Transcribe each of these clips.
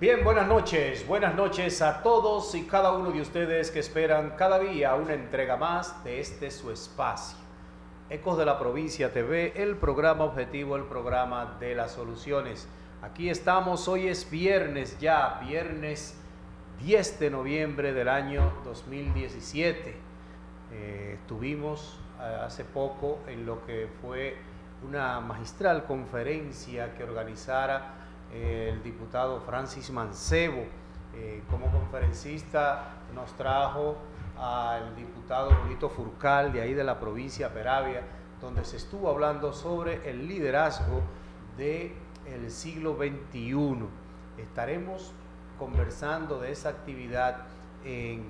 Bien, buenas noches a todos y cada uno de ustedes que esperan cada día una entrega más de este su espacio. Ecos de la Provincia TV, el programa objetivo, el programa de las soluciones. Aquí estamos, hoy es viernes ya, viernes 10 de noviembre del año 2017. Estuvimos hace poco en lo que fue una magistral conferencia que organizara el diputado Francis Mancebo. Como conferencista nos trajo al diputado Rolito Furcal de ahí de la provincia Peravia, donde se estuvo hablando sobre el liderazgo del siglo XXI. Estaremos conversando de esa actividad en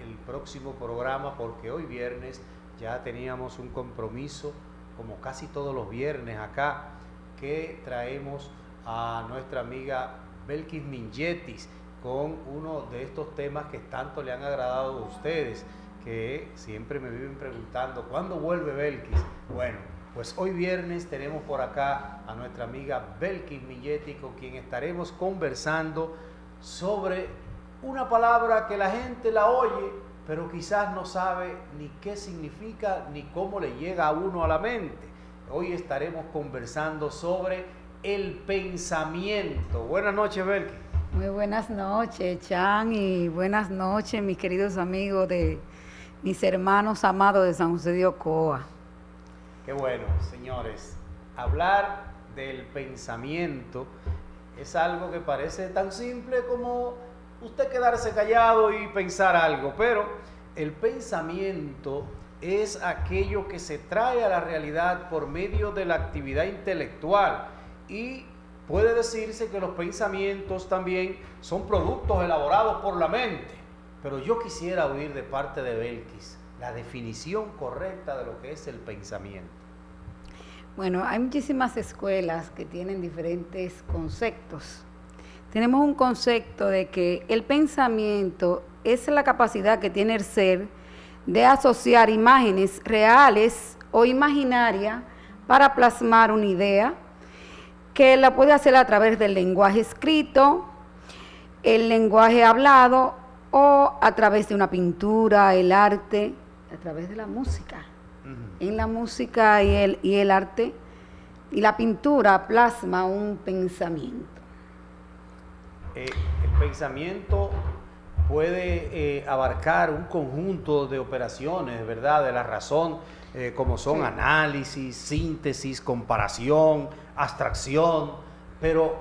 el próximo programa, porque hoy viernes ya teníamos un compromiso, como casi todos los viernes acá, que traemos a nuestra amiga Belkis Mingetis con uno de estos temas que tanto le han agradado a ustedes, que siempre me viven preguntando ¿cuándo vuelve Belkis? Bueno, pues hoy viernes tenemos por acá a nuestra amiga Belkis Mingetis, con quien estaremos conversando sobre una palabra que la gente la oye, pero quizás no sabe ni qué significa ni cómo le llega a uno a la mente. Hoy estaremos conversando sobre el pensamiento. Buenas noches, Belkis. Muy buenas noches, Chan, y buenas noches, mis queridos amigos de mis hermanos amados de San José de Ocoa. Qué bueno, señores. Hablar del pensamiento es algo que parece tan simple como usted quedarse callado y pensar algo, pero el pensamiento es aquello que se trae a la realidad por medio de la actividad intelectual. Y puede decirse que los pensamientos también son productos elaborados por la mente. Pero yo quisiera oír de parte de Belkis la definición correcta de lo que es el pensamiento. Bueno, hay muchísimas escuelas que tienen diferentes conceptos. Tenemos un concepto de que el pensamiento es la capacidad que tiene el ser de asociar imágenes reales o imaginarias para plasmar una idea, que la puede hacer a través del lenguaje escrito, el lenguaje hablado o a través de una pintura, el arte, a través de la música. En la música y el arte y la pintura plasma un pensamiento. El pensamiento puede abarcar un conjunto de operaciones, ¿verdad? De la razón, como son sí, análisis, síntesis, comparación, abstracción, pero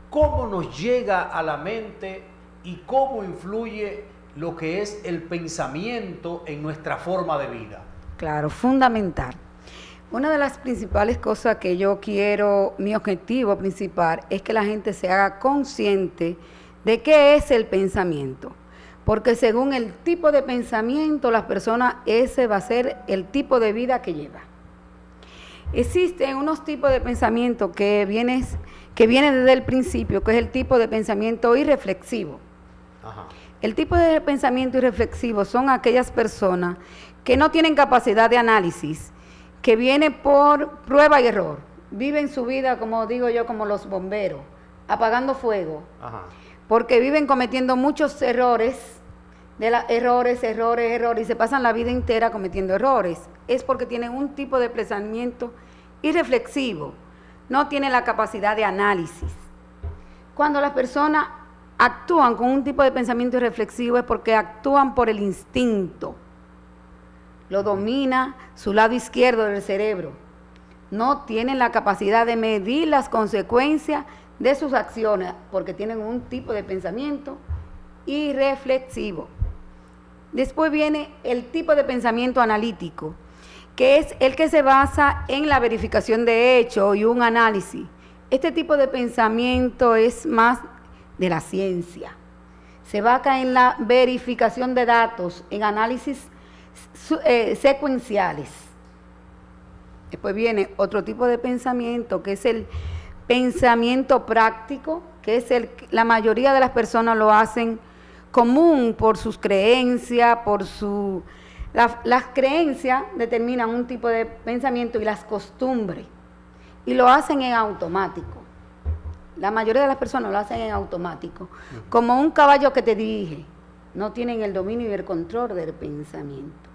¿cómo nos llega a la mente y cómo influye lo que es el pensamiento en nuestra forma de vida? Claro, fundamental. Una de las principales cosas que yo quiero, mi objetivo principal, es que la gente se haga consciente de qué es el pensamiento. Porque según el tipo de pensamiento, las personas, ese va a ser el tipo de vida que lleva. Existen unos tipos de pensamiento que viene desde el principio, que es el tipo de pensamiento irreflexivo. Ajá. El tipo de pensamiento irreflexivo son aquellas personas que no tienen capacidad de análisis, que viene por prueba y error. Viven su vida, como digo yo, como los bomberos, apagando fuego. Ajá. Porque viven cometiendo muchos errores, errores, y se pasan la vida entera cometiendo errores. Es porque tienen un tipo de pensamiento irreflexivo, no tienen la capacidad de análisis. Cuando las personas actúan con un tipo de pensamiento irreflexivo es porque actúan por el instinto. Lo domina su lado izquierdo del cerebro. No tienen la capacidad de medir las consecuencias de sus acciones porque tienen un tipo de pensamiento irreflexivo. Después viene el tipo de pensamiento analítico, que es el que se basa en la verificación de hechos y un análisis. Este tipo de pensamiento es más de la ciencia. Se basa en la verificación de datos, en análisis secuenciales. Después viene otro tipo de pensamiento, que es el pensamiento práctico, que es la mayoría de las personas lo hacen común por sus creencias, las creencias determinan un tipo de pensamiento y las costumbres, y lo hacen en automático. La mayoría de las personas lo hacen en automático, como un caballo que te dirige. No tienen el dominio y el control del pensamiento.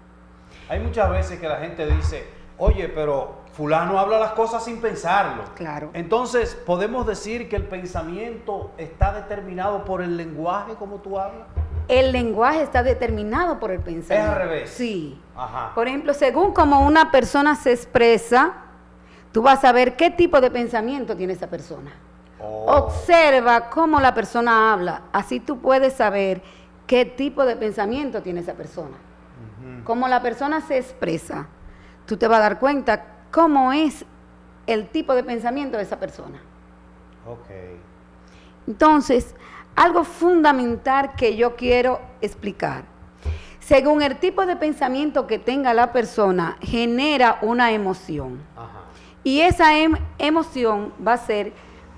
Hay muchas veces que la gente dice, oye, pero fulano habla las cosas sin pensarlo. Claro. Entonces, ¿podemos decir que el pensamiento está determinado por el lenguaje como tú hablas? El lenguaje está determinado por el pensamiento. ¿Es al revés? Sí. Ajá. Por ejemplo, según como una persona se expresa, tú vas a ver qué tipo de pensamiento tiene esa persona. Oh. Observa cómo la persona habla, así tú puedes saber qué tipo de pensamiento tiene esa persona. Como la persona se expresa, tú te vas a dar cuenta cómo es el tipo de pensamiento de esa persona. Ok. Entonces, algo fundamental que yo quiero explicar. Según el tipo de pensamiento que tenga la persona, genera una emoción. Ajá. Y esa emoción va a ser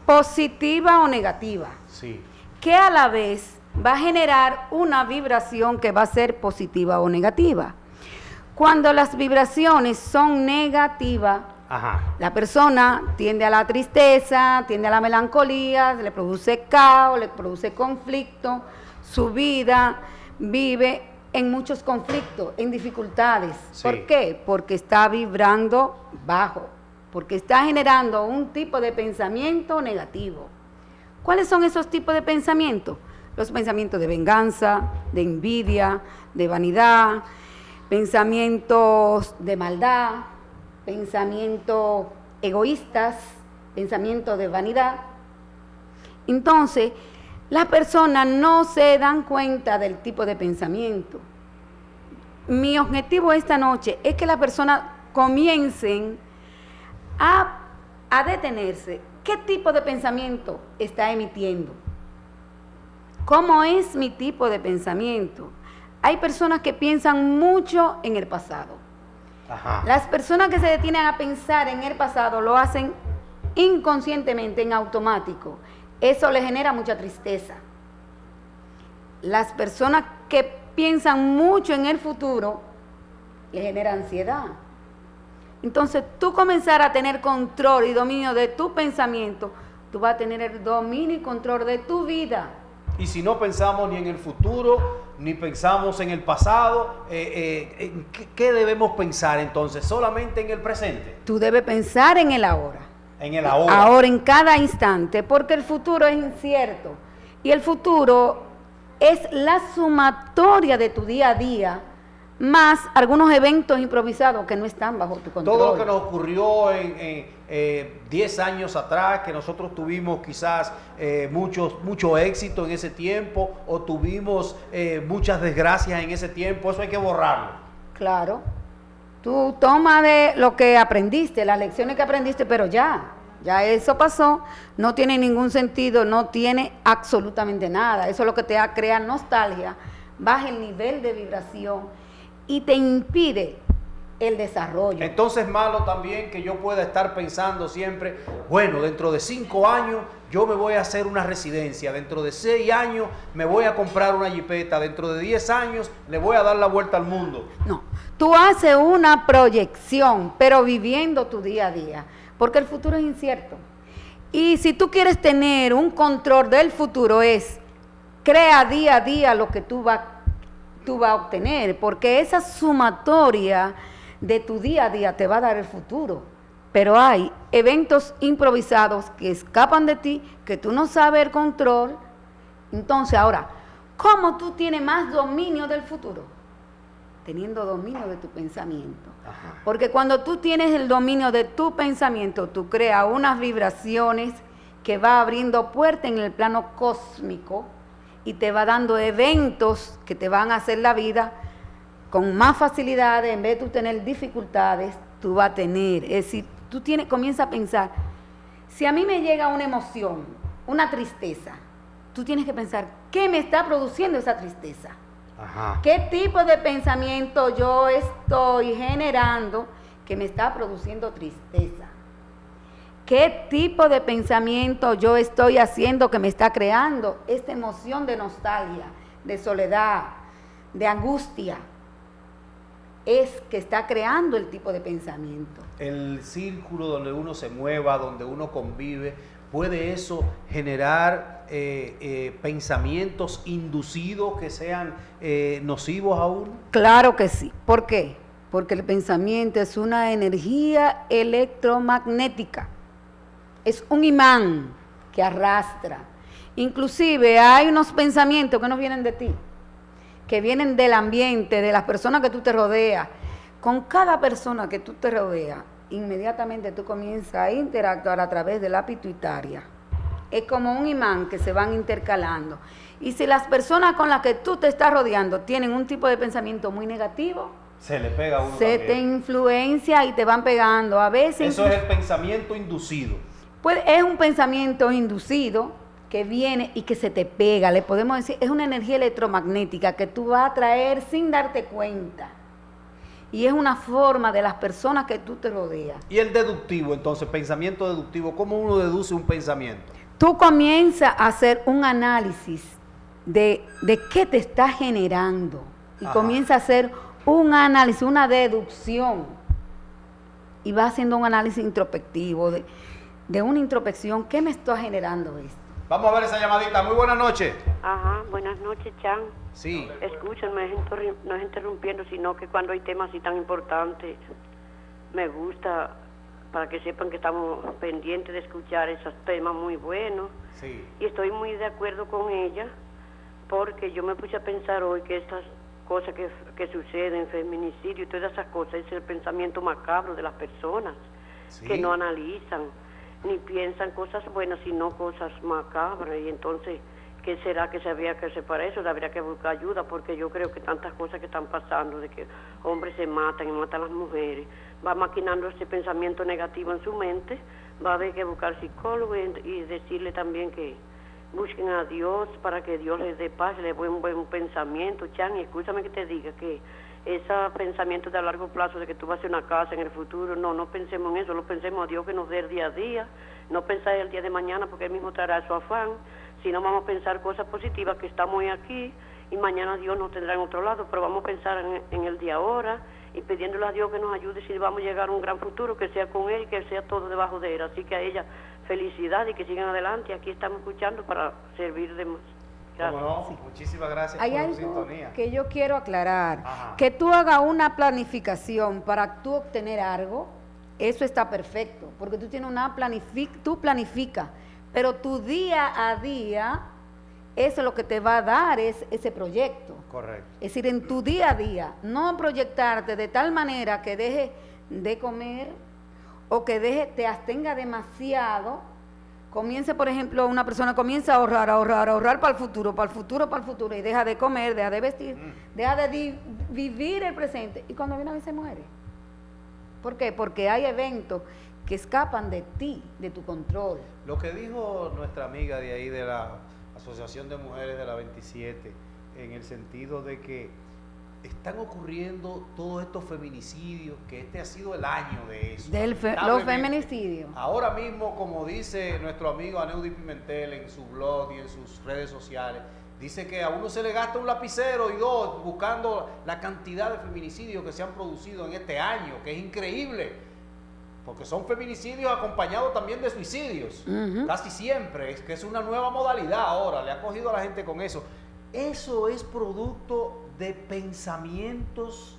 positiva o negativa. Sí. Que a la vez va a generar una vibración que va a ser positiva o negativa. Cuando las vibraciones son negativas, Ajá. la persona tiende a la tristeza, tiende a la melancolía, le produce caos, le produce conflicto, su vida vive en muchos conflictos, en dificultades. Sí. ¿Por qué? Porque está vibrando bajo, porque está generando un tipo de pensamiento negativo. ¿Cuáles son esos tipos de pensamientos? Los pensamientos de venganza, de envidia, de vanidad, pensamientos de maldad, pensamientos egoístas, pensamientos de vanidad. Entonces, las personas no se dan cuenta del tipo de pensamiento. Mi objetivo esta noche es que las personas comiencen a detenerse. ¿Qué tipo de pensamiento está emitiendo? ¿Cómo es mi tipo de pensamiento? Hay personas que piensan mucho en el pasado. Ajá. Las personas que se detienen a pensar en el pasado lo hacen inconscientemente, en automático. Eso le genera mucha tristeza. Las personas que piensan mucho en el futuro le genera ansiedad. Entonces, tú comenzar a tener control y dominio de tu pensamiento, tú vas a tener el dominio y control de tu vida. Y si no pensamos ni en el futuro, ni pensamos en el pasado, ¿qué debemos pensar entonces? ¿Solamente en el presente? Tú debes pensar en el ahora. En el ahora. Ahora, en cada instante, porque el futuro es incierto. Y el futuro es la sumatoria de tu día a día, más algunos eventos improvisados que no están bajo tu control. Todo lo que nos ocurrió en 10 años atrás, que nosotros tuvimos quizás mucho éxito en ese tiempo, o tuvimos muchas desgracias en ese tiempo, eso hay que borrarlo. Claro. Tú toma de lo que aprendiste, las lecciones que aprendiste, pero ya eso pasó, no tiene ningún sentido, no tiene absolutamente nada. Eso es lo que te crea nostalgia, baja el nivel de vibración y te impide el desarrollo. Entonces, malo también que yo pueda estar pensando siempre, bueno, dentro de 5 años yo me voy a hacer una residencia, dentro de 6 años me voy a comprar una jipeta, dentro de 10 años le voy a dar la vuelta al mundo. No, tú haces una proyección, pero viviendo tu día a día, porque el futuro es incierto. Y si tú quieres tener un control del futuro, crea día a día lo que tú vas a obtener, porque esa sumatoria de tu día a día te va a dar el futuro. Pero hay eventos improvisados que escapan de ti, que tú no sabes el control. Entonces, ahora, ¿cómo tú tienes más dominio del futuro? Teniendo dominio de tu pensamiento. Ajá. Porque cuando tú tienes el dominio de tu pensamiento, tú creas unas vibraciones que va abriendo puertas en el plano cósmico y te va dando eventos que te van a hacer la vida con más facilidades. En vez de tú tener dificultades, tú vas a tener. Es decir, tú comienzas a pensar, si a mí me llega una emoción, una tristeza, tú tienes que pensar, ¿qué me está produciendo esa tristeza? Ajá. ¿Qué tipo de pensamiento yo estoy generando que me está produciendo tristeza? ¿Qué tipo de pensamiento yo estoy haciendo que me está creando esta emoción de nostalgia, de soledad, de angustia? Es que está creando el tipo de pensamiento. El círculo donde uno se mueva, donde uno convive, ¿Puede eso generar pensamientos inducidos que sean nocivos a uno? Claro que sí. ¿Por qué? Porque el pensamiento es una energía electromagnética. Es un imán que arrastra. Inclusive hay unos pensamientos que no vienen de ti, que vienen del ambiente, de las personas que tú te rodeas. Con cada persona que tú te rodeas, inmediatamente tú comienzas a interactuar a través de la pituitaria. Es como un imán que se van intercalando. Y si las personas con las que tú te estás rodeando tienen un tipo de pensamiento muy negativo, se le pega a uno se también. te influencia y te van pegando. A veces eso es el pensamiento inducido. Pues es un pensamiento inducido que viene y que se te pega. Le podemos decir, es una energía electromagnética que tú vas a traer sin darte cuenta. Y es una forma de las personas que tú te rodeas. Y el deductivo, entonces, pensamiento deductivo, ¿cómo uno deduce un pensamiento? Tú comienzas a hacer un análisis de qué te está generando. Y comienzas a hacer un análisis, una deducción. Y vas haciendo un análisis introspectivo, de una introspección. ¿Qué me está generando esto? Vamos a ver esa llamadita. Muy buenas noches. Ajá, buenas noches, Chan. Sí. Escuchen, no es interrumpiendo, sino que cuando hay temas así tan importantes, me gusta, para que sepan que estamos pendientes de escuchar esos temas muy buenos. Sí. Y estoy muy de acuerdo con ella, porque yo me puse a pensar hoy que estas cosas que suceden, feminicidio y todas esas cosas, es el pensamiento macabro de las personas, Sí. que no analizan, ni piensan cosas buenas, sino cosas macabras. Y entonces, ¿qué será que se habría que hacer para eso? Habría que buscar ayuda, porque yo creo que tantas cosas que están pasando, de que hombres se matan y matan a las mujeres, va maquinando ese pensamiento negativo en su mente, va a haber que buscar psicólogo y decirle también que busquen a Dios para que Dios les dé paz, les dé un buen pensamiento. Chan, y escúchame que te diga que ese pensamiento de a largo plazo de que tú vas a hacer una casa en el futuro, no pensemos en eso, lo pensemos a Dios que nos dé el día a día, no pensar el día de mañana porque Él mismo traerá su afán, sino vamos a pensar cosas positivas, que estamos hoy aquí y mañana Dios nos tendrá en otro lado, pero vamos a pensar en el día ahora y pidiéndole a Dios que nos ayude si vamos a llegar a un gran futuro, que sea con Él y que sea todo debajo de Él. Así que a ella felicidad y que sigan adelante, aquí estamos escuchando para servir de más. ¿Cómo no? Sí. Muchísimas gracias Hay por su algo sintonía. que yo quiero aclarar. Ajá. Que tú hagas una planificación para tú obtener algo, eso está perfecto, porque tú tienes tú planificas, pero tu día a día, eso es lo que te va a dar ese proyecto. Correcto. Es decir, en tu día a día, no proyectarte de tal manera que dejes de comer o que te abstenga demasiado. Comience, por ejemplo, una persona comienza a ahorrar para el futuro, y deja de comer, deja de vestir, deja de vivir el presente. Y cuando viene a vez se muere. ¿Por qué? Porque hay eventos que escapan de ti, de tu control. Lo que dijo nuestra amiga de ahí de la Asociación de Mujeres de la 27, en el sentido de que están ocurriendo todos estos feminicidios, que este ha sido el año de eso. Los feminicidios. Ahora mismo, como dice nuestro amigo Aneudi Pimentel en su blog y en sus redes sociales, dice que a uno se le gasta un lapicero y dos buscando la cantidad de feminicidios que se han producido en este año, que es increíble, porque son feminicidios acompañados también de suicidios, casi siempre, es que es una nueva modalidad ahora, le ha cogido a la gente con eso. Eso es producto de pensamientos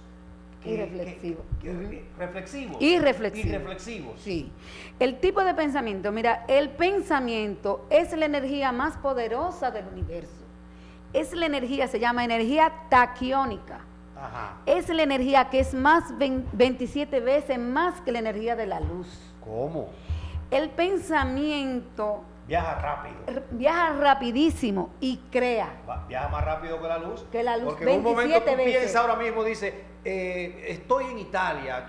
reflexivos. Irreflexivos. Sí. El tipo de pensamiento, mira, el pensamiento es la energía más poderosa del universo. Es la energía, se llama energía taquiónica. Ajá. Es la energía que es más 27 veces más que la energía de la luz. ¿Cómo? El pensamiento Viaja rápido. viaja rapidísimo y crea. Viaja más rápido que la luz. Que la luz, porque en un momento tú 27 veces. piensas ahora mismo, dice, estoy en Italia.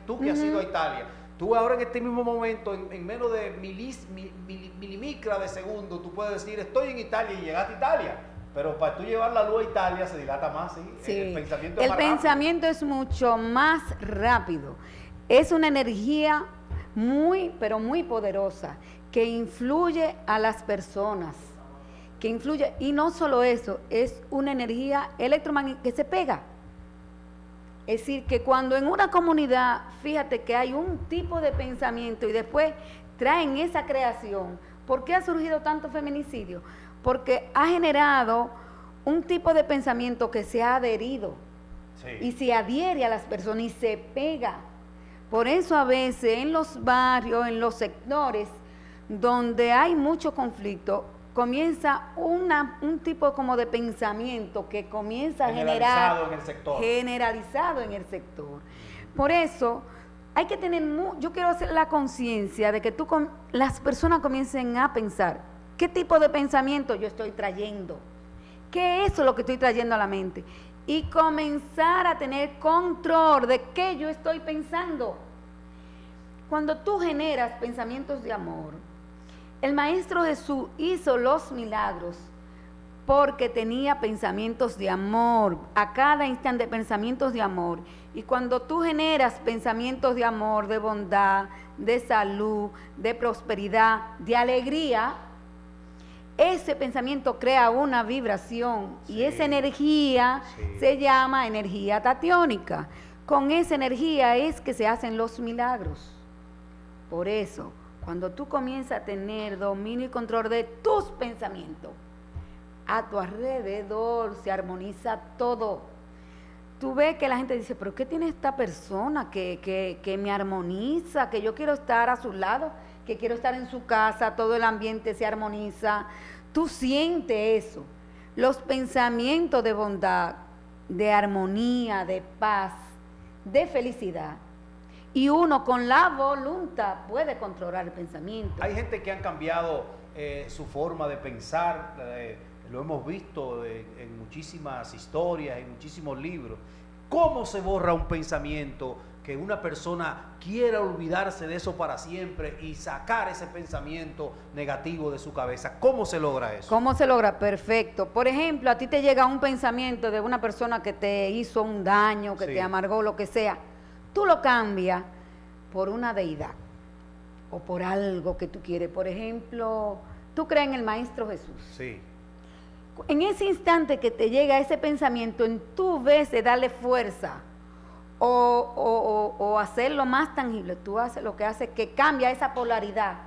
Tú que has ido a Italia. Tú ahora en este mismo momento, en menos de milimicra de segundo, tú puedes decir, estoy en Italia y llegaste a Italia. Pero para tú llevar la luz a Italia se dilata más, ¿sí? Sí. El pensamiento es El más pensamiento es mucho más rápido. Es una energía muy, pero muy poderosa, que influye a las personas, que influye, y no solo eso, es una energía electromagnética que se pega. Es decir, que cuando en una comunidad, fíjate que hay un tipo de pensamiento y después traen esa creación, ¿por qué ha surgido tanto feminicidio? Porque ha generado un tipo de pensamiento que se ha adherido y se adhiere a las personas y se pega. Por eso a veces en los barrios, en los sectores donde hay mucho conflicto, comienza un tipo como de pensamiento que comienza a generar generalizado en el sector. Por eso hay que tener, yo quiero hacer la conciencia de que las personas comiencen a pensar qué tipo de pensamiento yo estoy trayendo, qué es lo que estoy trayendo a la mente y comenzar a tener control de qué yo estoy pensando. Cuando tú generas pensamientos de amor, el Maestro Jesús hizo los milagros porque tenía pensamientos de amor, a cada instante pensamientos de amor. Y cuando tú generas pensamientos de amor, de bondad, de salud, de prosperidad, de alegría, ese pensamiento crea una vibración y esa energía se llama energía tatiónica. Con esa energía es que se hacen los milagros. Por eso, cuando tú comienzas a tener dominio y control de tus pensamientos, a tu alrededor se armoniza todo. Tú ves que la gente dice, pero ¿qué tiene esta persona que me armoniza? Que yo quiero estar a su lado, que quiero estar en su casa, todo el ambiente se armoniza. Tú sientes eso. Los pensamientos de bondad, de armonía, de paz, de felicidad. Y uno con la voluntad puede controlar el pensamiento. Hay gente que han cambiado su forma de pensar, lo hemos visto en muchísimas historias, en muchísimos libros. ¿Cómo se borra un pensamiento que una persona quiera olvidarse de eso para siempre y sacar ese pensamiento negativo de su cabeza? ¿Cómo se logra eso? ¿Cómo se logra? Perfecto. Por ejemplo, a ti te llega un pensamiento de una persona que te hizo un daño, que te amargó, lo que sea. Tú lo cambias por una deidad o por algo que tú quieres. Por ejemplo, tú crees en el Maestro Jesús. Sí. En ese instante que te llega ese pensamiento, en tu vez de darle fuerza o hacerlo más tangible, tú haces lo que hace que cambia esa polaridad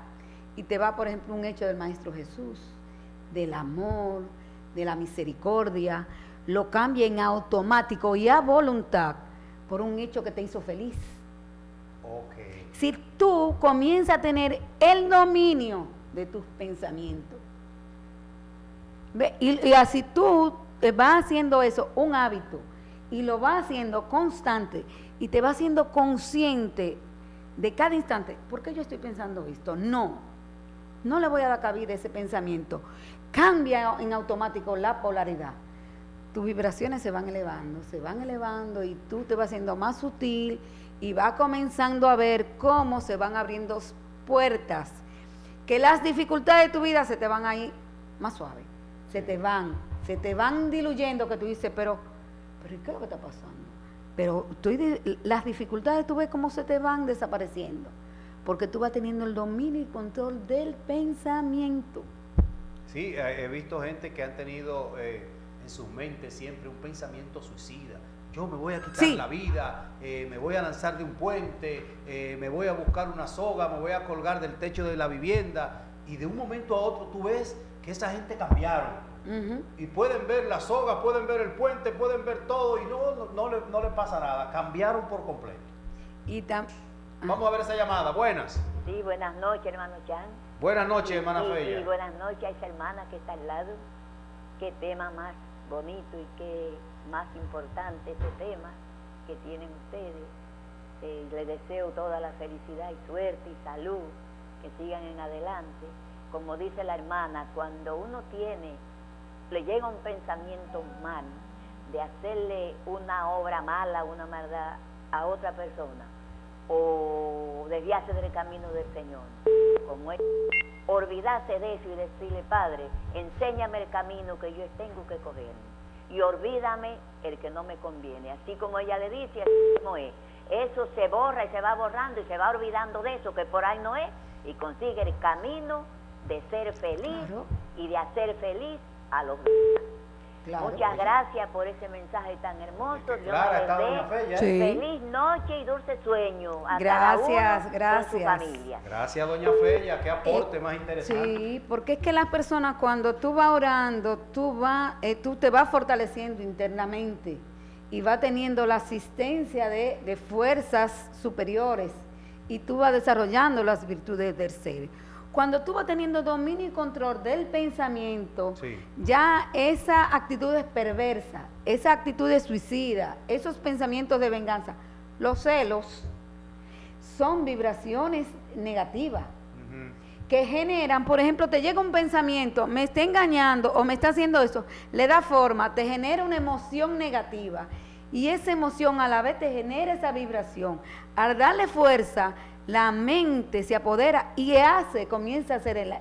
y te va, por ejemplo, un hecho del Maestro Jesús, del amor, de la misericordia, lo cambia en automático y a voluntad por un hecho que te hizo feliz. Okay. Si tú comienzas a tener el dominio de tus pensamientos, y así tú te vas haciendo eso un hábito y lo vas haciendo constante y te vas haciendo consciente de cada instante, ¿por qué yo estoy pensando esto? No le voy a dar cabida a ese pensamiento. Cambia en automático la polaridad. Tus vibraciones se van elevando y tú te vas haciendo más sutil y vas comenzando a ver cómo se van abriendo puertas, que las dificultades de tu vida se te van a ir más suave, se te van diluyendo, que tú dices, pero ¿qué es lo que está pasando? Pero las dificultades tú ves cómo se te van desapareciendo, porque tú vas teniendo el dominio y control del pensamiento. Sí, he visto gente que han tenido en sus mentes siempre un pensamiento suicida. Yo me voy a quitar la vida, me voy a lanzar de un puente, me voy a buscar una soga, me voy a colgar del techo de la vivienda, y de un momento a otro tú ves que esa gente cambiaron. Y pueden ver la soga, pueden ver el puente, pueden ver todo y no le pasa nada, cambiaron por completo. Vamos a ver esa llamada. Buenas. Sí, buenas noches, hermano Chan. Buenas noches, hermana Feya. Sí, buenas noches a esa hermana que está al lado. Qué tema más bonito y qué más importante este tema que tienen ustedes. Les deseo toda la felicidad y suerte y salud, que sigan en adelante. Como dice la hermana, cuando uno le llega un pensamiento mal de hacerle una obra mala, una maldad a otra persona, o desviarse del camino del Señor, como es, olvidarse de eso y decirle, Padre, enséñame el camino que yo tengo que coger, y olvídame el que no me conviene. Así como ella le dice, así no es. Eso se borra y se va borrando y se va olvidando de eso que por ahí no es, y consigue el camino de ser feliz, claro, y de hacer feliz a los demás. Claro. Muchas gracias por ese mensaje tan hermoso. Dios Clara, me está les dé doña Fella. Sí. feliz noche y dulce sueño a Gracias, cada uno gracias. con su familia. Gracias, doña Fella, qué aporte más interesante. Sí, porque es que las personas cuando tú vas orando, tú te vas fortaleciendo internamente y vas teniendo la asistencia de fuerzas superiores y tú vas desarrollando las virtudes del ser. Cuando tú vas teniendo dominio y control del pensamiento, Sí. ya esa actitud es perversa, esa actitud es suicida, esos pensamientos de venganza, los celos son vibraciones negativas que generan, por ejemplo, te llega un pensamiento, me está engañando o me está haciendo eso, le da forma, te genera una emoción negativa y esa emoción a la vez te genera esa vibración. Al darle fuerza, la mente se apodera y comienza a hacer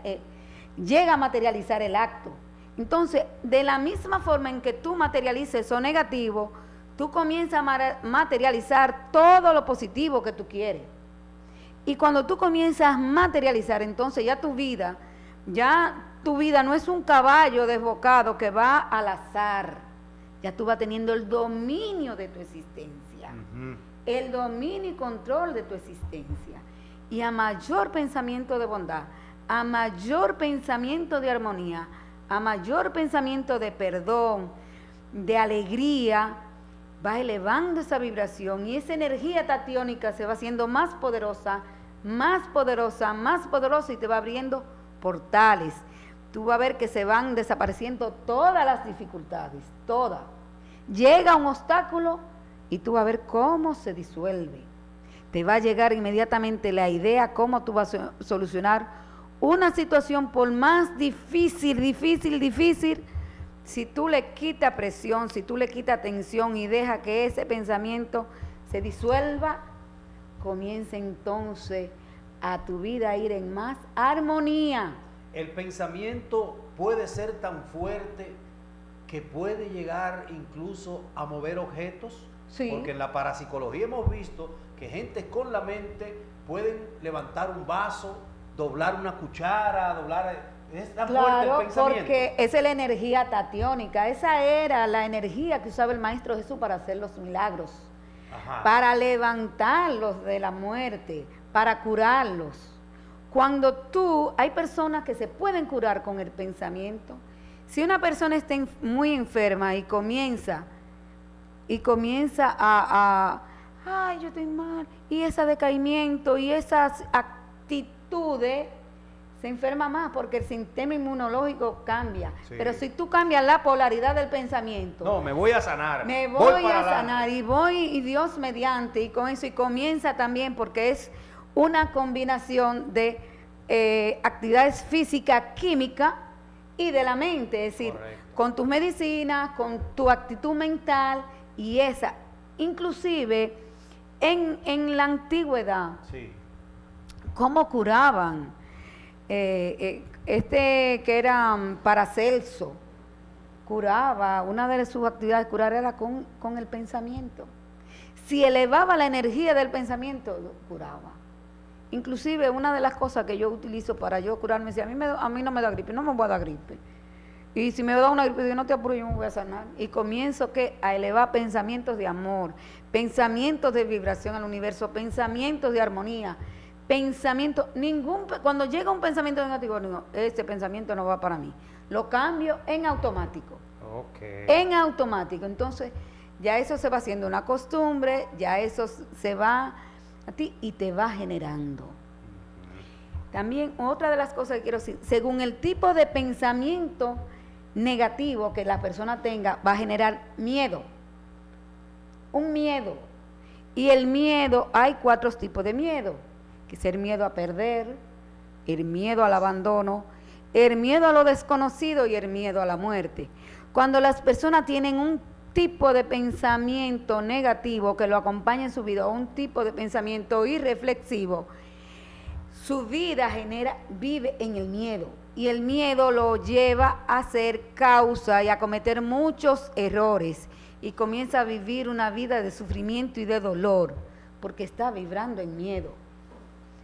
llega a materializar el acto. Entonces, de la misma forma en que tú materialices eso negativo, tú comienzas a materializar todo lo positivo que tú quieres. Y cuando tú comienzas a materializar, entonces ya tu vida no es un caballo desbocado que va al azar. Ya tú vas teniendo el dominio de tu existencia. El dominio y control de tu existencia. Y a mayor pensamiento de bondad, a mayor pensamiento de armonía, a mayor pensamiento de perdón, de alegría, va elevando esa vibración y esa energía tatiónica se va haciendo más poderosa, más poderosa, más poderosa y te va abriendo portales. Tú vas a ver que se van desapareciendo todas las dificultades, todas. Llega un obstáculo y tú vas a ver cómo se disuelve. Te va a llegar inmediatamente la idea cómo tú vas a solucionar una situación por más difícil. Si tú le quitas presión, si tú le quitas tensión y deja que ese pensamiento se disuelva, comienza entonces a tu vida a ir en más armonía. El pensamiento puede ser tan fuerte que puede llegar incluso a mover objetos. Sí. Porque en la parapsicología hemos visto que gente con la mente pueden levantar un vaso, doblar una cuchara, es tan fuerte el pensamiento. Porque esa es la energía tatiónica, esa era la energía que usaba el Maestro Jesús para hacer los milagros, para levantarlos de la muerte, para curarlos. Cuando hay personas que se pueden curar con el pensamiento. Si una persona está muy enferma y comienza ay, yo estoy mal, y ese decaimiento y esas actitudes, se enferma más porque el sistema inmunológico cambia. Sí. Pero si tú cambias la polaridad del pensamiento. No, me voy a sanar. Me voy a sanar y Dios mediante, y con eso, y comienza también porque es una combinación de actividades físicas, químicas y de la mente, es decir, correcto, con tus medicinas, con tu actitud mental y esa, inclusive en la antigüedad, sí, ¿cómo curaban? Que era Paracelso, curaba, una de sus actividades de curar era con el pensamiento. Si elevaba la energía del pensamiento, curaba. Inclusive una de las cosas que yo utilizo para yo curarme, si a mí no me da gripe, no me voy a dar gripe. Y si me da una gripe, digo, no te apures, yo me voy a sanar. Y comienzo a elevar pensamientos de amor, pensamientos de vibración al universo, pensamientos de armonía, cuando llega un pensamiento negativo, digo, ese pensamiento no va para mí. Lo cambio en automático. Okay. En automático. Entonces, ya eso se va haciendo una costumbre, ya eso se va a ti y te va generando. También otra de las cosas que quiero decir, según el tipo de pensamiento negativo que la persona tenga, va a generar miedo. Un miedo. Y el miedo, hay 4 tipos de miedo, que es el miedo a perder, el miedo al abandono, el miedo a lo desconocido y el miedo a la muerte. Cuando las personas tienen un tipo de pensamiento negativo que lo acompaña en su vida, o un tipo de pensamiento irreflexivo, su vida vive en el miedo, y el miedo lo lleva a ser causa y a cometer muchos errores, y comienza a vivir una vida de sufrimiento y de dolor, porque está vibrando en miedo.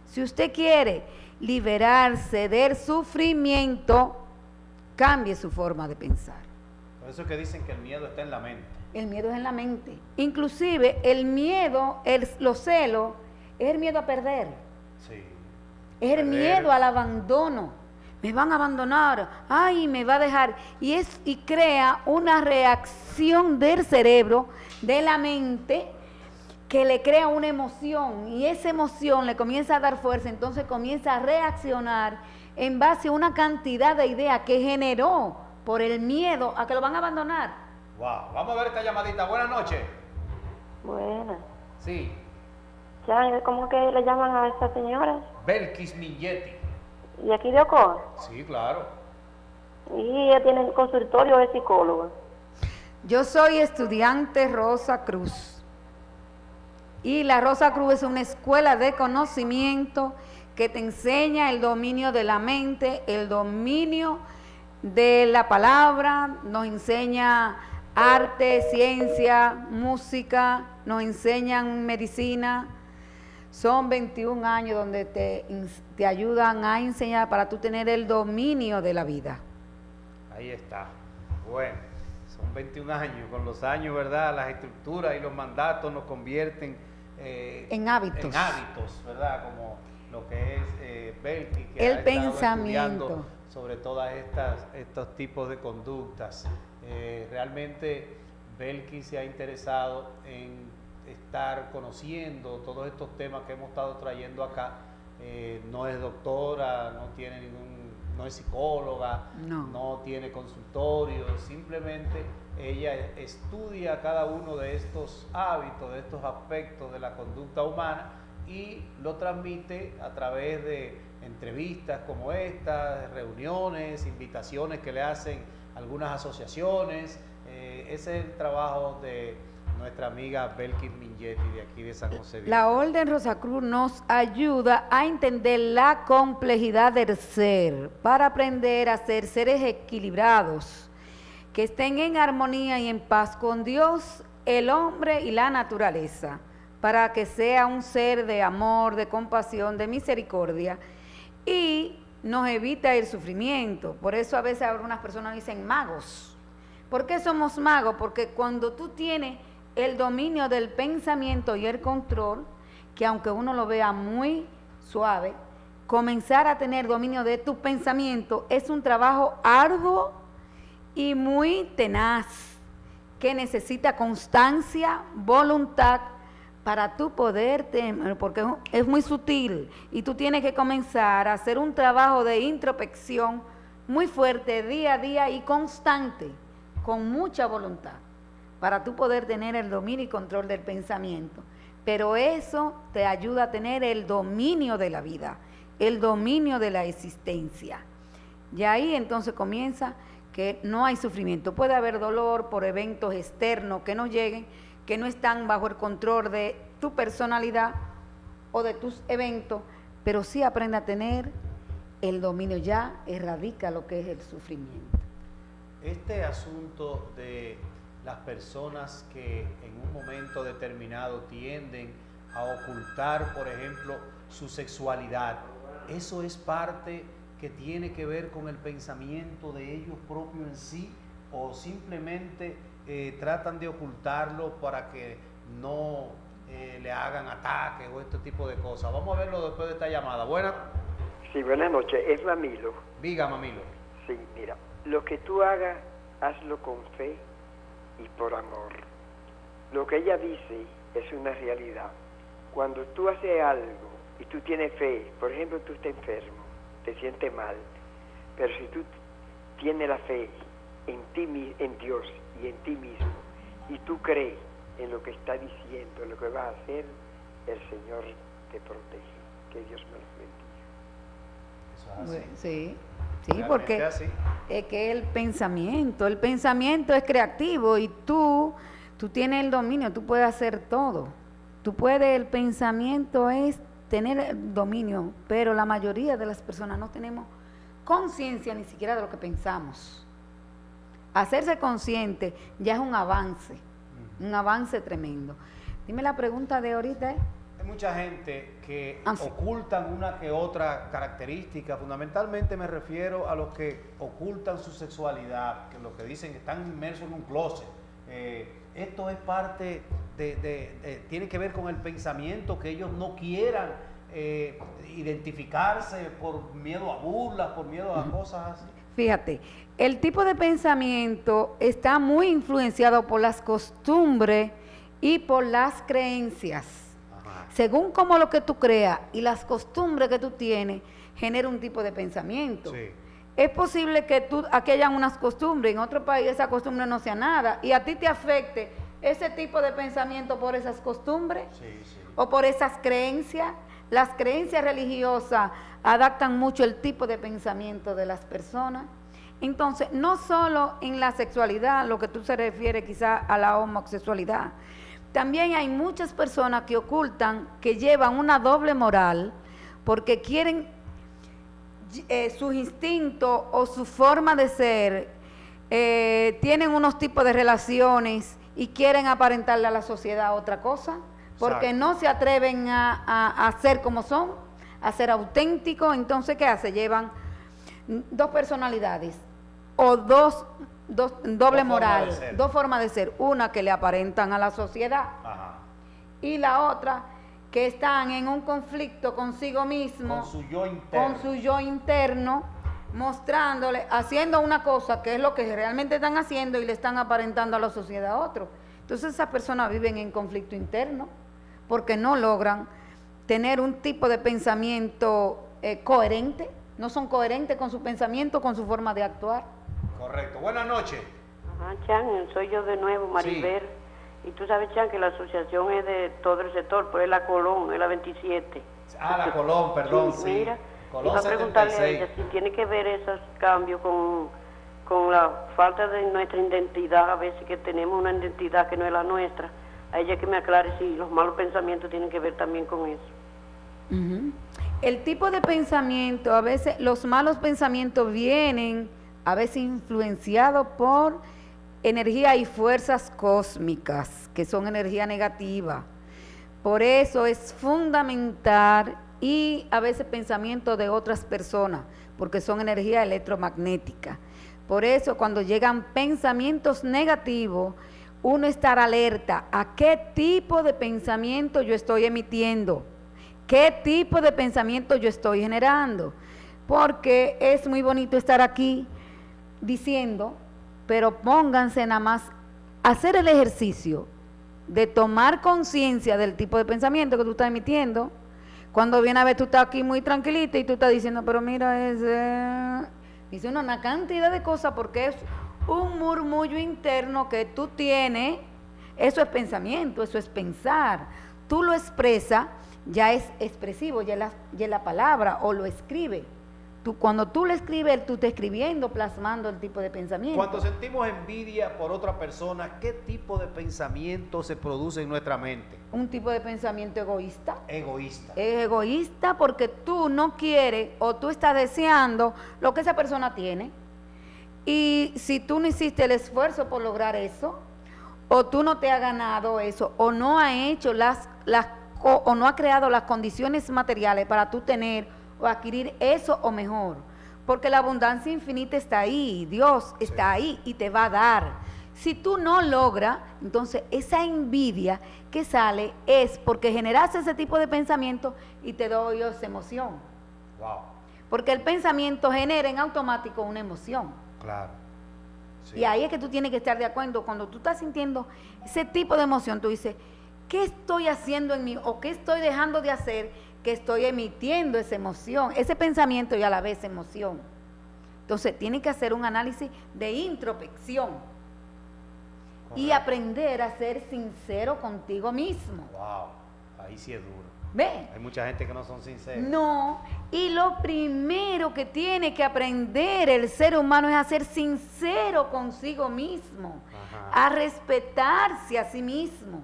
Si usted quiere liberarse del sufrimiento, cambie su forma de pensar. Por eso es que dicen que el miedo está en la mente. El miedo es en la mente. Inclusive el miedo, los celos, es el miedo a perder. Sí. Es el miedo al abandono. Me van a abandonar, ay, me va a dejar. Y crea una reacción del cerebro, de la mente, que le crea una emoción. Y esa emoción le comienza a dar fuerza, entonces comienza a reaccionar en base a una cantidad de ideas que generó por el miedo a que lo van a abandonar. Wow. Vamos a ver esta llamadita. Buenas noches. Buenas. Sí. Ya, ¿cómo que le llaman a esta señora? Belkis Milletti. ¿Y aquí de Ocoa? Sí, claro. Y ella tiene consultorio de psicóloga. Yo soy estudiante Rosa Cruz. Y la Rosa Cruz es una escuela de conocimiento que te enseña el dominio de la mente, el dominio de la palabra, nos enseña arte, ciencia, música, nos enseñan medicina. Son 21 años donde te ayudan a enseñar para tú tener el dominio de la vida. Ahí está. Bueno, son 21 años. Con los años, ¿verdad? Las estructuras y los mandatos nos convierten en hábitos. En hábitos, ¿verdad? Como lo que es Belkis, que el ha estado pensamiento estudiando sobre todas estos tipos de conductas. Realmente Belkis se ha interesado en estar conociendo todos estos temas que hemos estado trayendo acá. No es doctora, no es psicóloga, no tiene consultorio, simplemente ella estudia cada uno de estos hábitos, de estos aspectos de la conducta humana y lo transmite a través de entrevistas como estas, reuniones, invitaciones que le hacen algunas asociaciones. Ese es el trabajo de nuestra amiga Belkis Milletti de aquí de San José. La Orden Rosacruz nos ayuda a entender la complejidad del ser para aprender a ser seres equilibrados, que estén en armonía y en paz con Dios, el hombre y la naturaleza, para que sea un ser de amor, de compasión, de misericordia y nos evita el sufrimiento. Por eso a veces algunas personas dicen magos. ¿Por qué somos magos? Porque cuando tú tienes el dominio del pensamiento y el control, que aunque uno lo vea muy suave, comenzar a tener dominio de tu pensamiento es un trabajo arduo y muy tenaz, que necesita constancia, voluntad, para tú poder, porque es muy sutil, y tú tienes que comenzar a hacer un trabajo de introspección muy fuerte, día a día y constante, con mucha voluntad, para tú poder tener el dominio y control del pensamiento. Pero eso te ayuda a tener el dominio de la vida, el dominio de la existencia. Y ahí entonces comienza que no hay sufrimiento. Puede haber dolor por eventos externos que nos lleguen, que no están bajo el control de tu personalidad o de tus eventos, pero sí aprende a tener el dominio, ya erradica lo que es el sufrimiento. Este asunto de las personas que en un momento determinado tienden a ocultar, por ejemplo, su sexualidad, ¿eso es parte que tiene que ver con el pensamiento de ellos propios en sí o simplemente tratan de ocultarlo para que no le hagan ataques o este tipo de cosas? Vamos a verlo después de esta llamada. Buenas. Sí, buenas noches. Es Mamilo. Diga, Mamilo. Sí, mira, lo que tú hagas, hazlo con fe y por amor. Lo que ella dice es una realidad. Cuando tú haces algo y tú tienes fe, por ejemplo, tú estás enfermo, te sientes mal, pero si tú tienes la fe en ti, en Dios y en ti mismo, y tú crees en lo que está diciendo, en lo que vas a hacer, el Señor te protege. Que Dios me lo bendiga. Eso es así. Bueno, sí, Realmente porque así. es que el pensamiento es creativo y tú tienes el dominio, tú puedes hacer todo. El pensamiento es tener el dominio, pero la mayoría de las personas no tenemos conciencia ni siquiera de lo que pensamos. Hacerse consciente ya es un avance tremendo. Dime la pregunta de ahorita. mucha gente que Ah, sí. ocultan una que otra característica. Fundamentalmente me refiero a los que ocultan su sexualidad, que los que dicen que están inmersos en un closet. Esto es parte tiene que ver con el pensamiento, que ellos no quieran identificarse por miedo a burlas, por miedo a cosas así. Fíjate, el tipo de pensamiento está muy influenciado por las costumbres y por las creencias. Ajá. Según como lo que tú creas y las costumbres que tú tienes, genera un tipo de pensamiento. Sí. Es posible que aquí hayan unas costumbres, en otro país esa costumbre no sea nada, y a ti te afecte ese tipo de pensamiento por esas costumbres Sí. o por esas creencias. Las creencias religiosas adaptan mucho el tipo de pensamiento de las personas. Entonces, no solo en la sexualidad, lo que tú se refiere quizá a la homosexualidad, también hay muchas personas que ocultan, que llevan una doble moral, porque quieren sus instintos o su forma de ser, tienen unos tipos de relaciones y quieren aparentarle a la sociedad otra cosa, porque Exacto. no se atreven a ser como son, a ser auténticos. Entonces, ¿qué hace? Llevan dos personalidades o doble moral, dos formas de ser. Una que le aparentan a la sociedad, Ajá. y la otra que están en un conflicto consigo mismo, Con su yo interno. con su yo interno, mostrándole, haciendo una cosa que es lo que realmente están haciendo y le están aparentando a la sociedad a otro. Entonces esas personas viven en conflicto interno porque no logran tener un tipo de pensamiento coherente, no son coherentes con su pensamiento, con su forma de actuar. Correcto. Buenas noches. Ajá, Chan, soy yo de nuevo, Maribel. Y tú sabes, Chan, que la asociación es de todo el sector, pues es la Colón, es la 27. La Colón, perdón, sí. Mira, Colón iba a preguntarle a 76. ella si tiene que ver esos cambios con la falta de nuestra identidad, a veces que tenemos una identidad que no es la nuestra. A ella que me aclare si los malos pensamientos tienen que ver también con eso. Ujú. El tipo de pensamiento, a veces los malos pensamientos vienen a veces influenciados por energía y fuerzas cósmicas, que son energía negativa. Por eso es fundamental, y a veces pensamientos de otras personas, porque son energía electromagnética. Por eso cuando llegan pensamientos negativos, uno estar alerta a qué tipo de pensamiento yo estoy emitiendo, qué tipo de pensamiento yo estoy generando, porque es muy bonito estar aquí diciendo, pero pónganse nada más a hacer el ejercicio de tomar conciencia del tipo de pensamiento que tú estás emitiendo. Cuando viene a ver, tú estás aquí muy tranquilita y tú estás diciendo, pero mira, dice una cantidad de cosas, porque es un murmullo interno que tú tienes. Eso es pensamiento, eso es pensar. Tú lo expresas, ya es expresivo, ya es la palabra, o lo escribe. Cuando tú lo escribes, tú estás escribiendo, plasmando el tipo de pensamiento. Cuando sentimos envidia por otra persona, ¿qué tipo de pensamiento se produce en nuestra mente? Un tipo de pensamiento egoísta. Egoísta. Es egoísta porque tú no quieres o tú estás deseando lo que esa persona tiene. Y si tú no hiciste el esfuerzo por lograr eso, o tú no te has ganado eso, o no has hecho o no has creado las condiciones materiales para tú tener o adquirir eso o mejor, porque la abundancia infinita está ahí, Dios está ahí y te va a dar. Si tú no logras, entonces esa envidia que sale es porque generaste ese tipo de pensamiento y te doy esa emoción. Wow. Porque el pensamiento genera en automático una emoción. Claro. Sí. Y ahí es que tú tienes que estar de acuerdo. Cuando tú estás sintiendo ese tipo de emoción, tú dices, ¿qué estoy haciendo en mí? ¿O qué estoy dejando de hacer? Que estoy emitiendo esa emoción, ese pensamiento y a la vez emoción. Entonces, tiene que hacer un análisis de introspección. Correcto. Y aprender a ser sincero contigo mismo. Wow, ahí sí es duro. ¿Ve? Hay mucha gente que no son sinceros. No, y lo primero que tiene que aprender el ser humano es a ser sincero consigo mismo, a respetarse a sí mismo.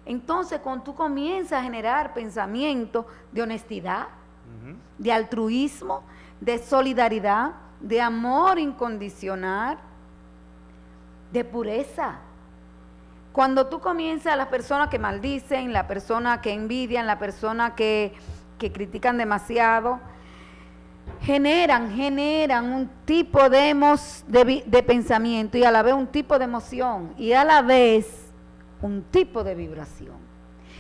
Entonces, cuando tú comienzas a generar pensamientos de honestidad, de altruismo, de solidaridad, de amor incondicional, de pureza, Cuando tú comienzas, las personas que maldicen, las personas que envidian, las personas que critican demasiado, generan un tipo de pensamiento y a la vez un tipo de emoción y a la vez un tipo de vibración.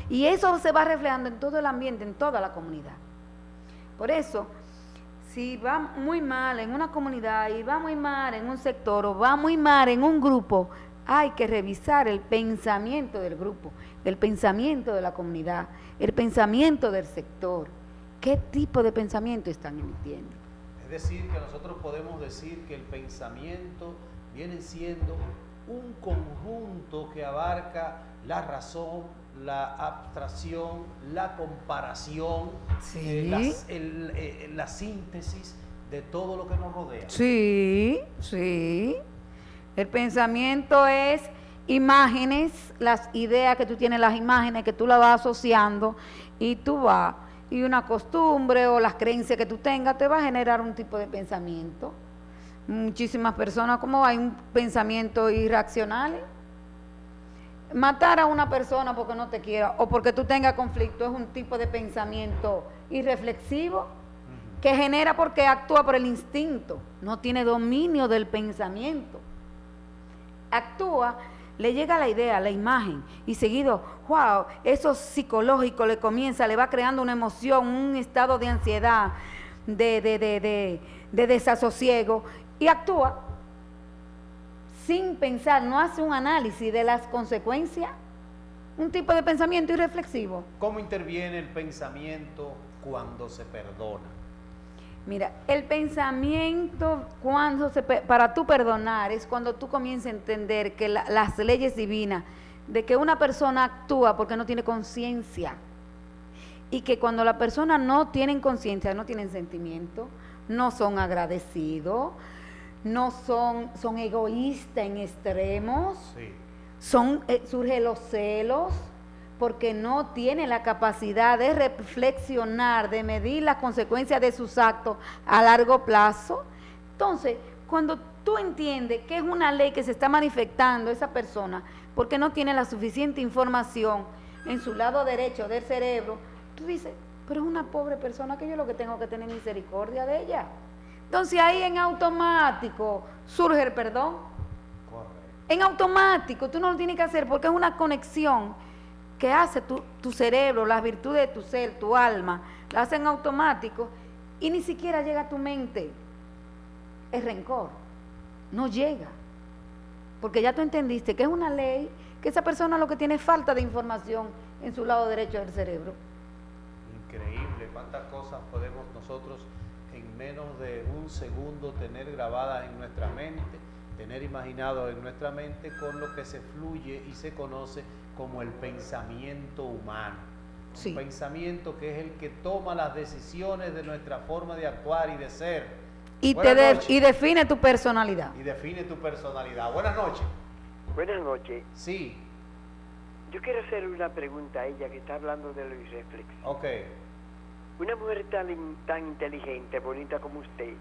Y eso se va reflejando en todo el ambiente, en toda la comunidad. Por eso, si va muy mal en una comunidad y va muy mal en un sector o va muy mal en un grupo, hay que revisar el pensamiento del grupo, el pensamiento de la comunidad, el pensamiento del sector. ¿Qué tipo de pensamiento están emitiendo? Es decir, que nosotros podemos decir que el pensamiento viene siendo un conjunto que abarca la razón, la abstracción, la comparación, Sí. la síntesis de todo lo que nos rodea. Sí, sí. El pensamiento es imágenes, las ideas que tú tienes, las imágenes que tú las vas asociando y tú vas, y una costumbre o las creencias que tú tengas te va a generar un tipo de pensamiento. Muchísimas personas, como hay un pensamiento irracional, matar a una persona porque no te quiera o porque tú tengas conflicto es un tipo de pensamiento irreflexivo que genera porque actúa por el instinto, no tiene dominio del pensamiento. Actúa, le llega la idea, la imagen y seguido, wow, eso psicológico le comienza, le va creando una emoción, un estado de ansiedad, de desasosiego y actúa sin pensar, no hace un análisis de las consecuencias, un tipo de pensamiento irreflexivo. ¿Cómo interviene el pensamiento cuando se perdona? Mira, el pensamiento para tú perdonar es cuando tú comienzas a entender que las leyes divinas, de que una persona actúa porque no tiene conciencia y que cuando la persona no tienen conciencia, no tienen sentimiento, no son agradecidos, no son egoístas en extremos, Sí. surgen los celos, porque no tienen la capacidad de reflexionar, de medir las consecuencias de sus actos a largo plazo. Entonces, cuando tú entiendes que es una ley que se está manifestando esa persona, porque no tiene la suficiente información en su lado derecho del cerebro, tú dices, pero es una pobre persona que yo lo que tengo que tener misericordia de ella. Entonces ahí en automático surge el perdón. Correcto. En automático, tú no lo tienes que hacer porque es una conexión que hace tu cerebro, las virtudes de tu ser, tu alma, la hacen en automático y ni siquiera llega a tu mente el rencor, no llega, porque ya tú entendiste que es una ley, que esa persona lo que tiene es falta de información en su lado derecho del cerebro. Increíble, cuántas cosas podemos nosotros en menos de un segundo tener grabadas en nuestra mente, tener imaginado en nuestra mente con lo que se fluye y se conoce como el pensamiento humano. Sí. Un pensamiento que es el que toma las decisiones de nuestra forma de actuar y de ser. Y, Buenas noches. y define tu personalidad. Y define tu personalidad. Buenas noches. Buenas noches. Sí, Yo quiero hacerle una pregunta a ella que está hablando de lo irreflexivo. ok. Una mujer tan inteligente, bonita como usted,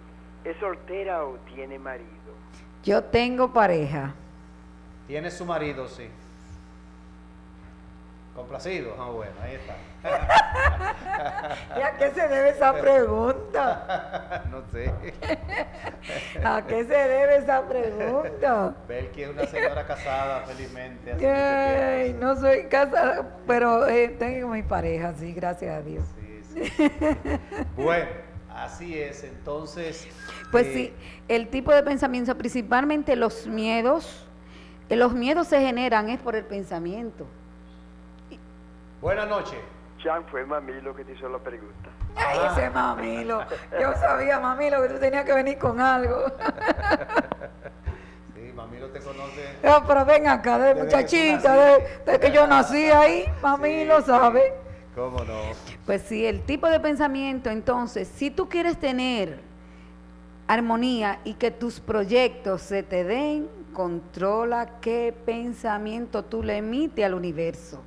¿es soltera o tiene marido? Yo tengo pareja. Tiene su marido, sí. Complacido. Ah, bueno, ahí está. ¿Y a qué se debe esa pregunta? No sé. ¿A qué se debe esa pregunta? Belki es una señora casada felizmente. Hace Ay, mucho tiempo. no soy casada, pero tengo mi pareja, sí, gracias a Dios. Sí, sí. Bueno, así es. Entonces. Pues sí, el tipo de pensamiento, principalmente los miedos se generan es por el pensamiento. Buenas noches. Chan, fue Mamilo que te hizo la pregunta. Ay, ese Mamilo, yo sabía, Mamilo, que tú tenías que venir con algo. Sí, Mamilo te conoce. Pero ven acá, de Desde que tú muchachita, naciste. de que yo nací ahí, Mamilo, Sí, ¿sabe? sí. ¿Cómo no? Pues sí, el tipo de pensamiento, entonces, si tú quieres tener armonía y que tus proyectos se te den, controla qué pensamiento tú le emites al universo.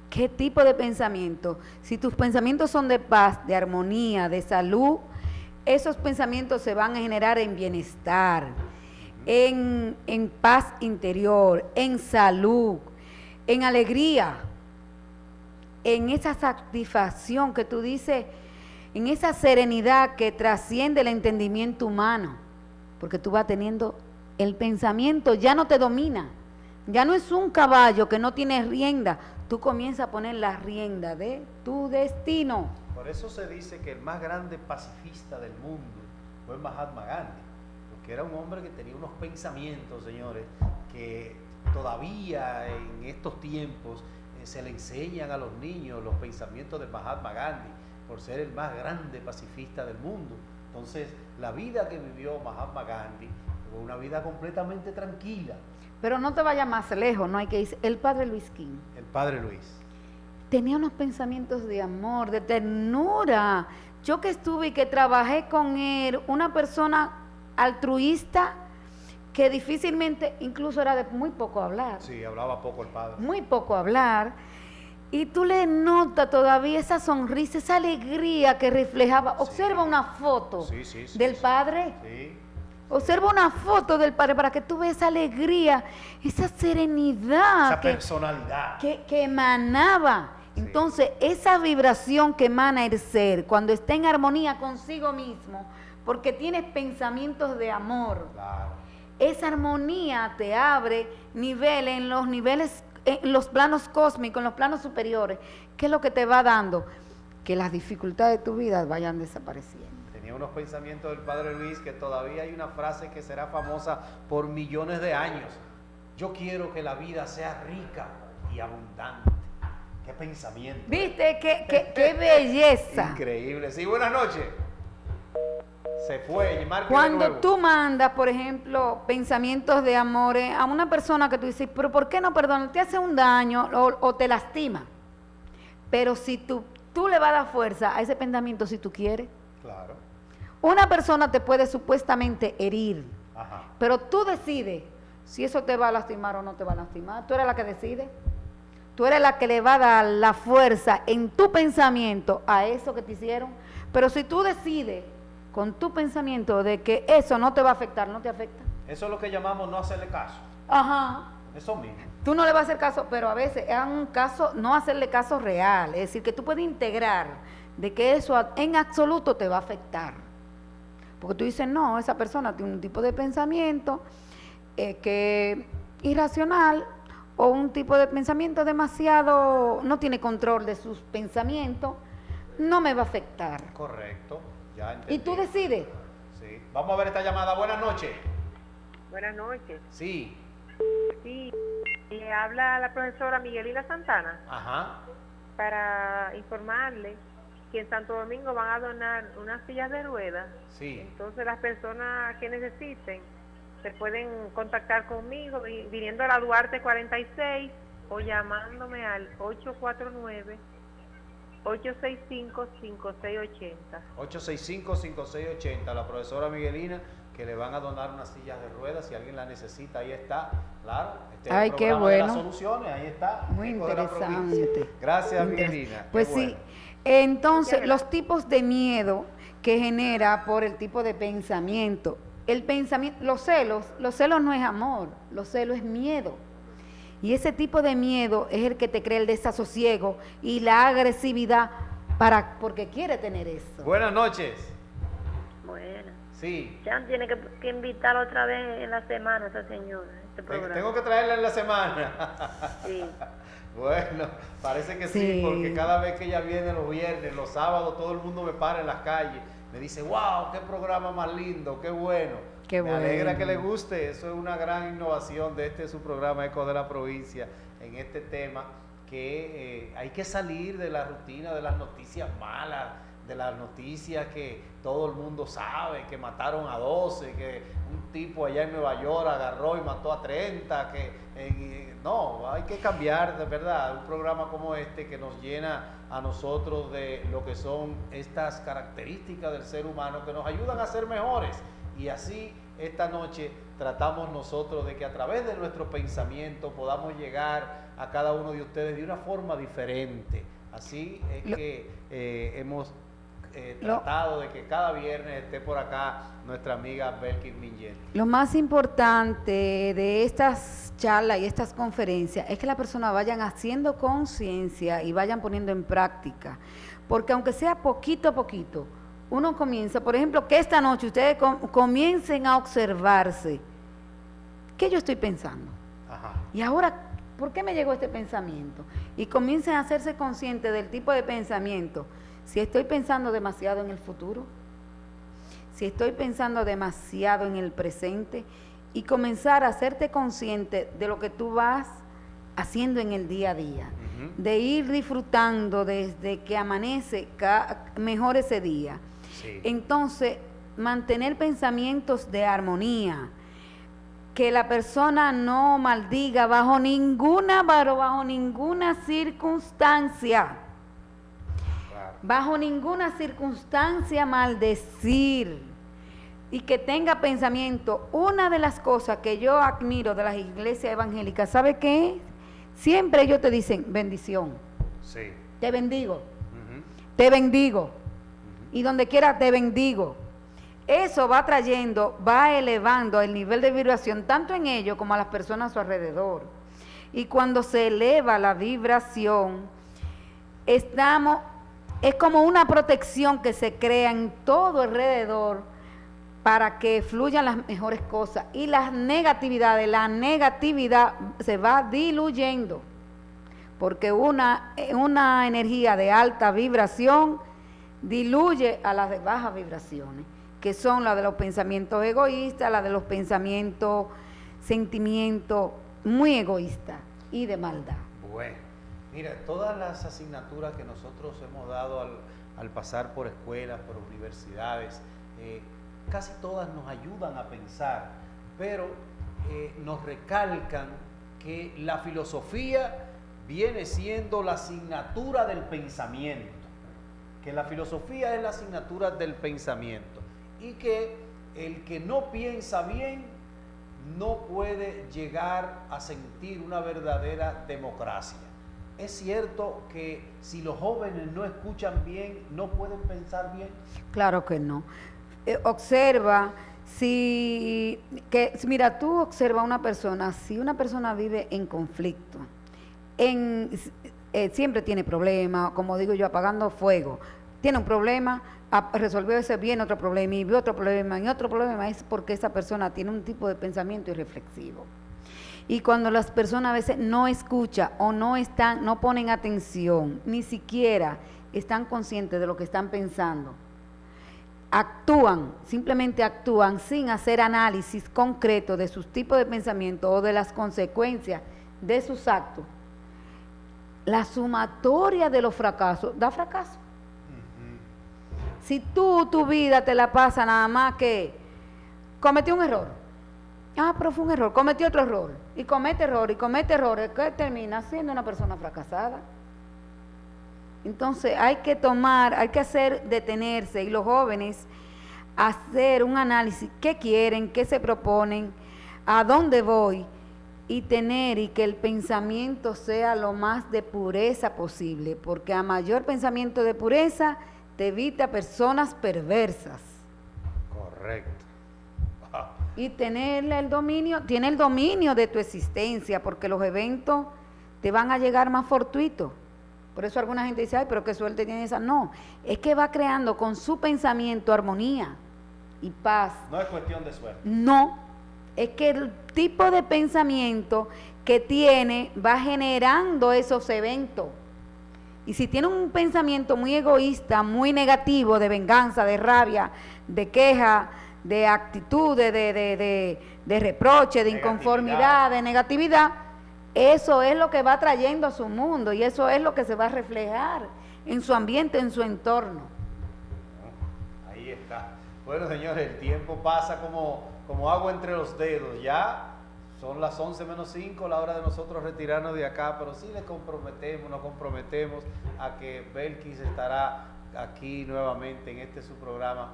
¿Qué tipo de pensamiento? Si tus pensamientos son de paz, de armonía, de salud, esos pensamientos se van a generar en bienestar, en paz interior, en salud, en alegría, en esa satisfacción que tú dices, en esa serenidad que trasciende el entendimiento humano, porque tú vas teniendo el pensamiento, ya no te domina, ya no es un caballo que no tiene rienda, tú comienzas a poner la rienda de tu destino. Por eso se dice que el más grande pacifista del mundo fue Mahatma Gandhi, porque era un hombre que tenía unos pensamientos, señores, que todavía en estos tiempos se le enseñan a los niños los pensamientos de Mahatma Gandhi, por ser el más grande pacifista del mundo. Entonces, la vida que vivió Mahatma Gandhi fue una vida completamente tranquila. Pero no te vayas más lejos, no hay que ir. El padre Luis King. El padre Luis. Tenía unos pensamientos de amor, de ternura. Yo que estuve y que trabajé con él, una persona altruista que difícilmente, incluso era de muy poco hablar. Sí, hablaba poco el padre. Muy poco hablar. Y tú le notas todavía esa sonrisa, esa alegría que reflejaba. Observa una foto del padre. Sí. Observa una foto del padre para que tú veas esa alegría, esa serenidad. Esa personalidad. Que emanaba. Sí. Entonces, esa vibración que emana el ser, cuando está en armonía consigo mismo, porque tienes pensamientos de amor. Claro. Esa armonía te abre niveles, en los planos cósmicos, en los planos superiores. ¿Qué es lo que te va dando? Que las dificultades de tu vida vayan desapareciendo. Tenía unos pensamientos del padre Luis que todavía hay una frase que será famosa por millones de años. Yo quiero que la vida sea rica y abundante. ¡Qué pensamiento! ¿Viste? ¡Qué belleza! Increíble. Sí, buenas noches. Se fue. Cuando tú mandas, por ejemplo, pensamientos de amor a una persona que tú dices, pero ¿por qué no perdona? Te hace un daño o te lastima. Pero si tú le vas a dar fuerza a ese pensamiento si tú quieres. Claro. Una persona te puede supuestamente herir, Ajá. pero tú decides si eso te va a lastimar o no te va a lastimar. Tú eres la que decide. Tú eres la que le va a dar la fuerza en tu pensamiento a eso que te hicieron. Pero si tú decides con tu pensamiento de que eso no te va a afectar, no te afecta. Eso es lo que llamamos no hacerle caso. Ajá. Eso mismo. Tú no le vas a hacer caso, pero a veces es un caso, no hacerle caso real. Es decir, que tú puedes integrar de que eso en absoluto te va a afectar. Porque tú dices, no, esa persona tiene un tipo de pensamiento que irracional o un tipo de pensamiento demasiado, no tiene control de sus pensamientos, no me va a afectar. Correcto. Ya entendí. Y tú decides. Sí. Vamos a ver esta llamada. Buenas noches. Buenas noches. Sí. Sí, le habla la profesora Miguelina Santana Ajá. para informarle que en Santo Domingo van a donar unas sillas de ruedas. Sí. Entonces las personas que necesiten se pueden contactar conmigo viniendo a la Duarte 46 o llamándome al 849-865-5680. 865-5680, la profesora Miguelina, que le van a donar unas sillas de ruedas, si alguien la necesita, ahí está, claro. Este es Ay, el qué programa de bueno. las soluciones, ahí está. Muy Eco de la provincia. interesante. Gracias, Muy Miguelina. Pues qué sí, bueno. entonces los tipos de miedo que genera por el tipo de pensamiento. El pensamiento, los celos no es amor, los celos es miedo. Y ese tipo de miedo es el que te crea el desasosiego y la agresividad porque quiere tener eso. Buenas noches. Bueno, Sí. ya tiene que invitar otra vez en la semana a esa señora, este programa. Tengo que traerla en la semana. Sí. Bueno, parece que sí, Sí. porque cada vez que ella viene los viernes, los sábados, todo el mundo me para en las calles, me dice, wow, qué programa más lindo, qué bueno. Qué me alegra bueno. que le guste, eso es una gran innovación de su programa Eco de la Provincia, en este tema, que hay que salir de la rutina de las noticias malas, de las noticias que todo el mundo sabe, que mataron a 12, que un tipo allá en Nueva York agarró y mató a 30, no, hay que cambiar, de verdad, un programa como este que nos llena a nosotros de lo que son estas características del ser humano que nos ayudan a ser mejores. Y así esta noche tratamos nosotros de que a través de nuestro pensamiento podamos llegar a cada uno de ustedes de una forma diferente. Así es que hemos tratado de que cada viernes esté por acá nuestra amiga Belkis Minjet. Lo más importante de estas charlas y estas conferencias es que las personas vayan haciendo conciencia y vayan poniendo en práctica, porque aunque sea poquito a poquito, uno comienza, por ejemplo, que esta noche ustedes comiencen a observarse, ¿qué yo estoy pensando? Ajá. Y ahora, ¿por qué me llegó este pensamiento? Y comiencen a hacerse conscientes del tipo de pensamiento. Si estoy pensando demasiado en el futuro, si estoy pensando demasiado en el presente, y comenzar a hacerte consciente de lo que tú vas haciendo en el día a día, de ir disfrutando desde que amanece mejor ese día. Sí. Entonces, mantener pensamientos de armonía, que la persona no maldiga bajo ninguna circunstancia. Claro. Bajo ninguna circunstancia maldecir, y que tenga pensamiento. Una de las cosas que yo admiro de las iglesias evangélicas, ¿sabe qué es? Siempre ellos te dicen bendición. Sí. Te bendigo. Te bendigo. Y donde quiera te bendigo. Eso va trayendo, va elevando el nivel de vibración tanto en ellos como a las personas a su alrededor. Y cuando se eleva la vibración, es como una protección que se crea en todo alrededor para que fluyan las mejores cosas. Y la negatividad se va diluyendo, porque una energía de alta vibración diluye a las de bajas vibraciones, que son las de los pensamientos egoístas, las de los pensamientos, sentimientos muy egoístas y de maldad. Bueno, mira, todas las asignaturas que nosotros hemos dado al pasar por escuelas, por universidades, casi todas nos ayudan a pensar, pero nos recalcan que la filosofía viene siendo la asignatura del pensamiento, que la filosofía es la asignatura del pensamiento, y que el que no piensa bien no puede llegar a sentir una verdadera democracia. ¿Es cierto que si los jóvenes no escuchan bien, no pueden pensar bien? Claro que no. Observa, mira, tú observa a una persona, si una persona vive en conflicto, siempre tiene problemas, como digo yo, apagando fuego, tiene un problema, resolvió ese bien otro problema, y vio otro problema, y otro problema, es porque esa persona tiene un tipo de pensamiento irreflexivo. Y cuando las personas a veces no escuchan o no ponen atención, ni siquiera están conscientes de lo que están pensando, simplemente actúan sin hacer análisis concreto de sus tipos de pensamiento o de las consecuencias de sus actos, la sumatoria de los fracasos da fracaso. Si tu vida te la pasa nada más que cometí un error, pero fue un error, cometí otro error, y comete errores, que termina siendo una persona fracasada. Entonces hay que detenerse, y los jóvenes hacer un análisis, qué quieren, qué se proponen, a dónde voy, y que el pensamiento sea lo más de pureza posible, porque a mayor pensamiento de pureza te evita personas perversas. Correcto. Y tiene el dominio de tu existencia, porque los eventos te van a llegar más fortuitos. Por eso alguna gente dice, pero qué suerte tiene esa. No, es que va creando con su pensamiento armonía y paz. No es cuestión de suerte. No, es que el tipo de pensamiento que tiene va generando esos eventos. Y si tiene un pensamiento muy egoísta, muy negativo, de venganza, de rabia, de queja, de actitud, de reproche, de inconformidad, de negatividad, eso es lo que va trayendo a su mundo, y eso es lo que se va a reflejar en su ambiente, en su entorno. Ahí está. Bueno, señores, el tiempo pasa como agua entre los dedos. Ya son las 11:05, la hora de nosotros retirarnos de acá, pero sí nos comprometemos a que Belkis estará aquí nuevamente en su programa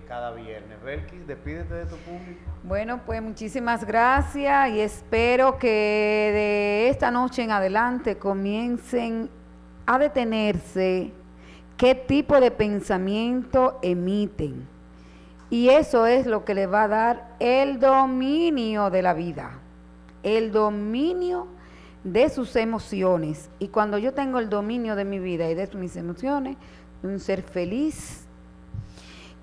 cada viernes. Belkis, despídete de tu público. Bueno, pues muchísimas gracias, y espero que de esta noche en adelante comiencen a detenerse qué tipo de pensamiento emiten. Y eso es lo que le va a dar el dominio de la vida, el dominio de sus emociones. Y cuando yo tengo el dominio de mi vida y de mis emociones, un ser feliz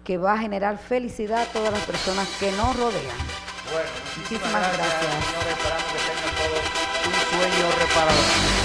que va a generar felicidad a todas las personas que nos rodean. Bueno, muchísimas gracias, señores. Esperamos que tengan todos un sueño reparador.